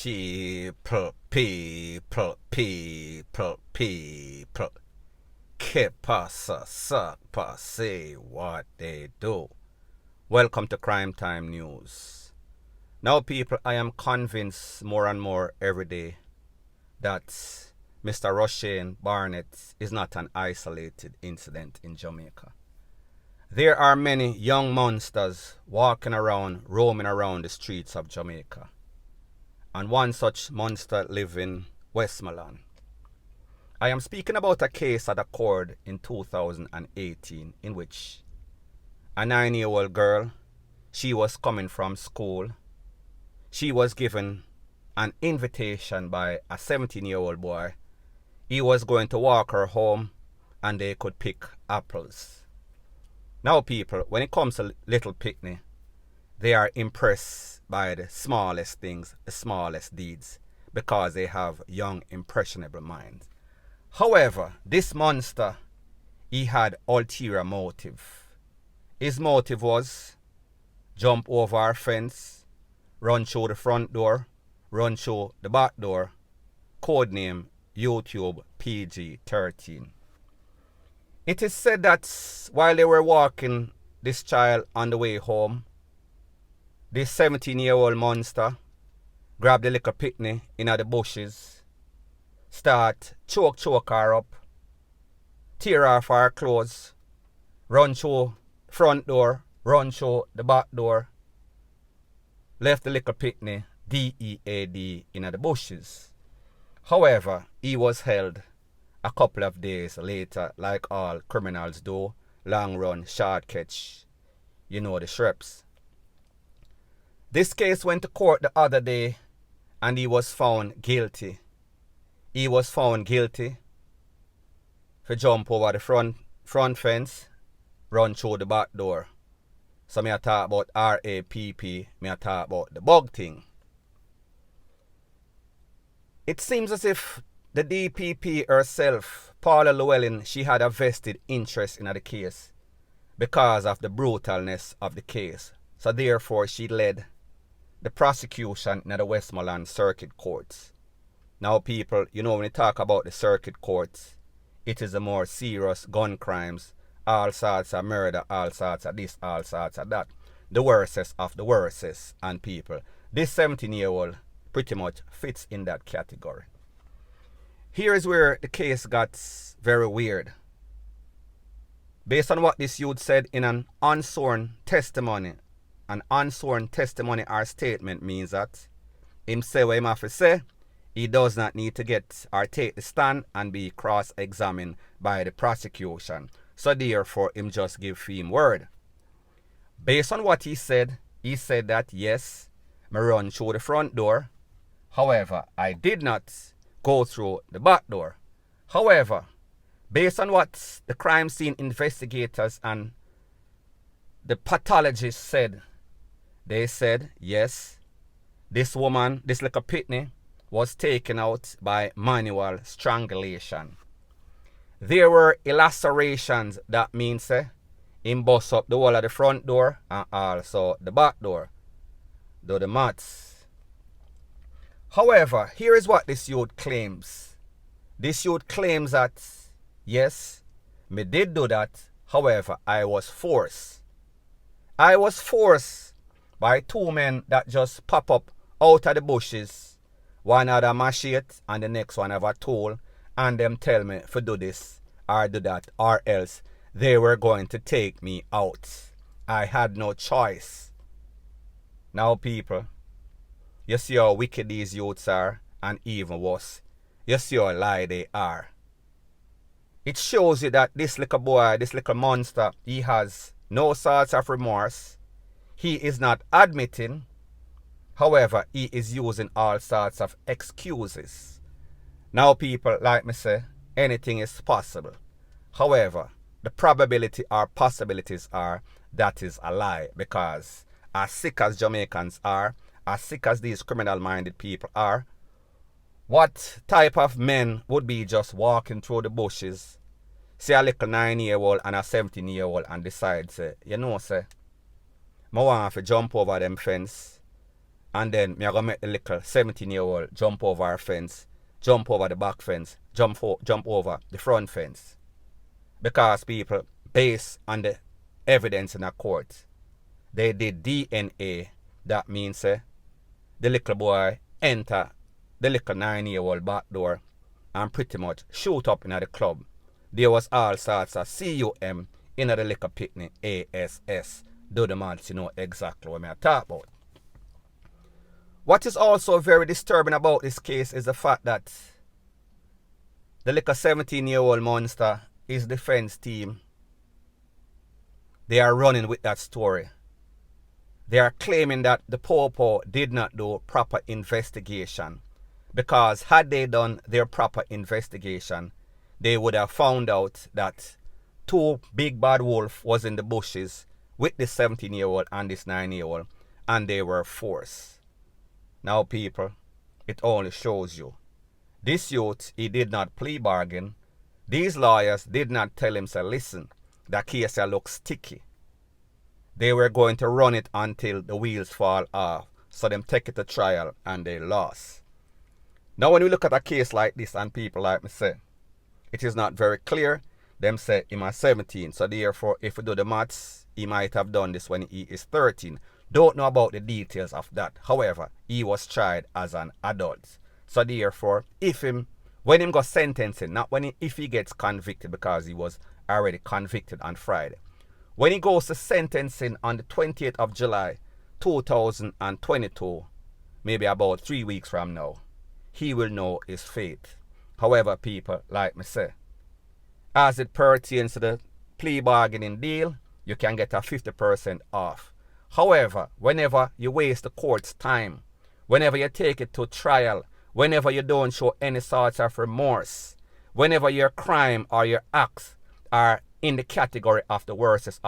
People. Que pasa, suck, say what they do. Welcome to Crime Time News. Now, people, I am convinced more and more every day that Mr. Rushane Barnett is not an isolated incident in Jamaica. There are many young monsters walking around, roaming around the streets of Jamaica. And one such monster lives in Westmoreland. I am speaking about a case that occurred in 2018 in which a 9-year-old girl, she was coming from school. She was given an invitation by a 17-year-old boy. He was going to walk her home and they could pick apples. Now, people, when it comes to little picnic, they are impressed by the smallest things, the smallest deeds, because they have young, impressionable minds. However, this monster, he had ulterior motive. His motive was jump over our fence, run through the front door, run through the back door, codename YouTube PG-13. It is said that while they were walking this child on the way home, this 17-year-old monster grabbed the little pitney in the bushes, start choke her up, tear off her clothes, run through the front door, run through the back door, left the little pitney dead in the bushes. However, he was held a couple of days later, like all criminals do, long run, short catch, you know the shreps. This case went to court the other day and he was found guilty. He was found guilty for jump over the front fence, run through the back door. So me a talk about RAPP, me a talk about the bug thing. It seems as if the DPP herself, Paula Llewellyn, she had a vested interest in the case because of the brutalness of the case. So therefore she led the prosecution in the Westmoreland Circuit Courts. Now, people, you know when you talk about the circuit courts, it is the more serious gun crimes, all sorts of murder, all sorts of this, all sorts of that. The worstest of the worstest. And people, this 17-year-old pretty much fits in that category. Here is where the case got very weird. Based on what this youth said in an unsworn testimony or statement means that him say what him have to say, he does not need to get or take the stand and be cross-examined by the prosecution. So therefore, him just give him word. Based on what he said that yes, me run through the front door. However, I did not go through the back door. However, based on what the crime scene investigators and the pathologists said, they said, yes, this woman, this little pitney, was taken out by manual strangulation. There were lacerations, that means him bust up the wall of the front door and also the back door. Do the maths. However, here is what this youth claims. This youth claims that, yes, me did do that. However, I was forced. I was forced by two men that just pop up out of the bushes. One had a machete and the next one have a tool. And them tell me to do this or do that, or else they were going to take me out. I had no choice. Now, people, you see how wicked these youths are, and even worse, you see how lie they are. It shows you that this little boy, this little monster, he has no sorts of remorse. He is not admitting. However, he is using all sorts of excuses. Now, people, like me say, anything is possible. However, the probability or possibilities are that is a lie, because as sick as Jamaicans are, as sick as these criminal-minded people are, what type of men would be just walking through the bushes, see a little 9-year-old and a 17-year-old and decide, say, you know, say, I want to jump over them fence, And then me I gonna make the little 17-year-old jump over our fence, jump over the back fence, jump over the front fence. Because people, based on the evidence in the court, they did DNA. That means the little boy enter the little 9-year-old back door and pretty much shoot up in the club. There was all sorts of CUM in the little picnic, ASS. Do the maths, you know exactly what I talk about. What is also very disturbing about this case is the fact that the little 17-year-old monster, his defense team, they are running with that story. They are claiming that the Popo did not do proper investigation, because had they done their proper investigation, they would have found out that two big bad wolf was in the bushes with this 17-year-old and this 9-year-old, and they were forced. Now people, it only shows you. This youth, he did not plea bargain. These lawyers did not tell him, say, listen, that case looks sticky. They were going to run it until the wheels fall off. So them take it to trial and they lost. Now when we look at a case like this and people like me say, it is not very clear. Them say he was 17. So therefore, if we do the maths, he might have done this when he is 13. Don't know about the details of that. However, he was tried as an adult. So therefore, when him got sentencing, not if he gets convicted, because he was already convicted on Friday. When he goes to sentencing on the 28th of July, 2022, maybe about 3 weeks from now, he will know his fate. However, people, like me say, as it pertains to the plea bargaining deal, you can get a 50% off. However, whenever you waste the court's time, whenever you take it to trial, whenever you don't show any sorts of remorse, whenever your crime or your acts are in the category of the worstest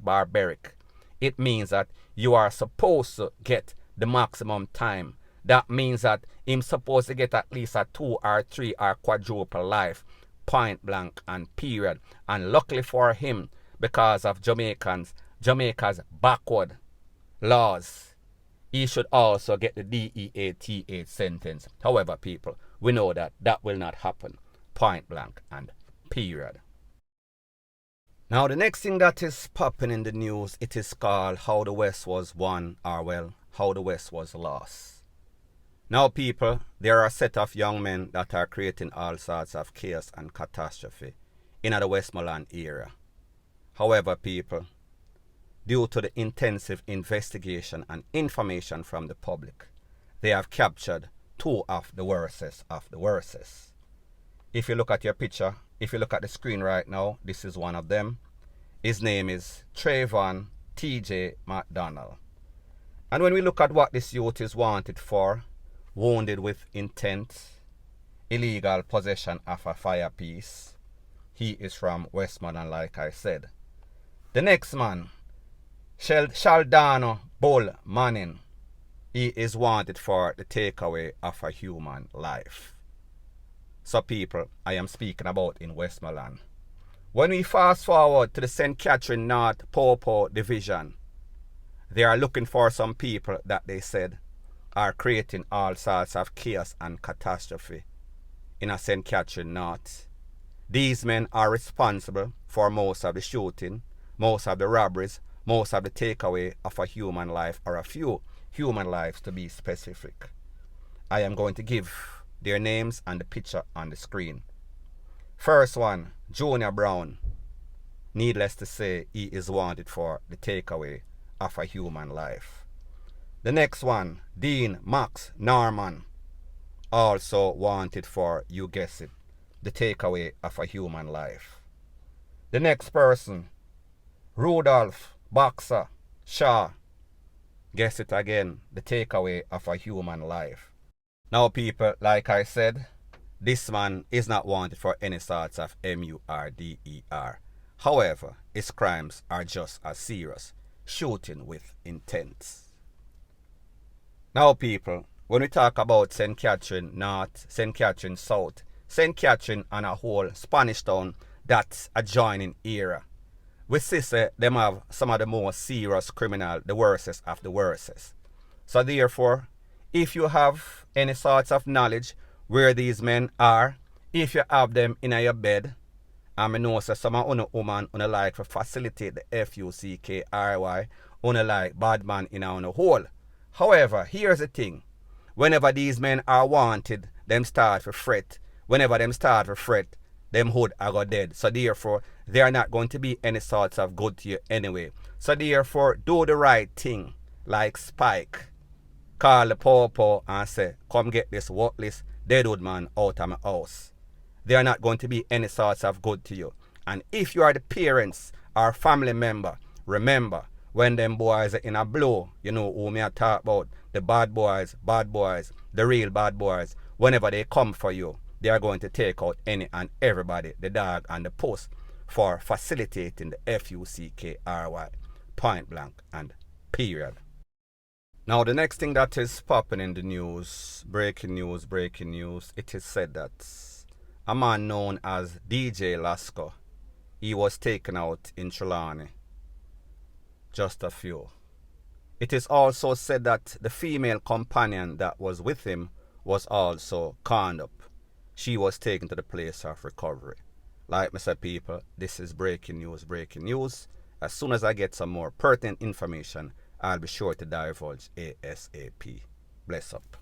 barbaric, it means that you are supposed to get the maximum time. That means that he's supposed to get at least a 2 or 3 or quadruple life, point blank and period. And luckily for him, because of Jamaica's backward laws, he should also get the DEATH sentence. However, people, we know that that will not happen. Point blank and period. Now, the next thing that is popping in the news, it is called How the West Was Won, or well, How the West Was Lost. Now, people, there are a set of young men that are creating all sorts of chaos and catastrophe in the Westmoreland area. However, people, due to the intensive investigation and information from the public, they have captured 2 of the worstest of the worstest. If you look at your picture, if you look at the screen right now, this is one of them. His name is Trevaughn TJ McDonald. And when we look at what this youth is wanted for, wounded with intent, illegal possession of a firepiece, he is from Westmoreland, like I said. The next man, Shaldano Bull Manning, he is wanted for the takeaway of a human life. So people, I am speaking about in Westmoreland. When we fast forward to the St. Catherine North Popo Division, they are looking for some people that they said are creating all sorts of chaos and catastrophe in a St. Catherine North. These men are responsible for most of the shooting, most of the robberies, most of the takeaway of a human life, or a few human lives to be specific. I am going to give their names and the picture on the screen. First one, Junior Brown. Needless to say, he is wanted for the takeaway of a human life. The next one, Dean Max Norman, also wanted for, you guess it, the takeaway of a human life. The next person, Rudolph Boxer Shaw, guess it again, the takeaway of a human life. Now people, like I said, this man is not wanted for any sorts of murder. However, his crimes are just as serious, shooting with intent. Now people, when we talk about St. Catherine North, St. Catherine South, St. Catherine and a whole Spanish town that's adjoining area, we see them have some of the most serious criminal, the worstest of the worstest. So therefore, if you have any sorts of knowledge where these men are, if you have them in your bed, and I know so some of you woman who like to facilitate the FUCKRY, who like bad man in a hole. However, here's the thing. Whenever these men are wanted, them start to fret. Whenever them start to fret, them hood are go dead. So therefore, they are not going to be any sorts of good to you anyway. So therefore, do the right thing. Like Spike. Call the popo and say, come get this worthless deadwood man out of my house. They are not going to be any sorts of good to you. And if you are the parents or family member, remember, when them boys are in a blow, you know who me I talk about, the bad boys, the real bad boys, whenever they come for you, they are going to take out any and everybody, the dog and the post, for facilitating the FUCKRY, point blank and period. Now the next thing that is popping in the news, breaking news, it is said that a man known as DJ-Lasco, he was taken out in Trelawny. Just a few. It is also said that the female companion that was with him was also conned up. She was taken to the place of recovery. Like I said, people, this is breaking news. As soon as I get some more pertinent information, I'll be sure to divulge ASAP. Bless up.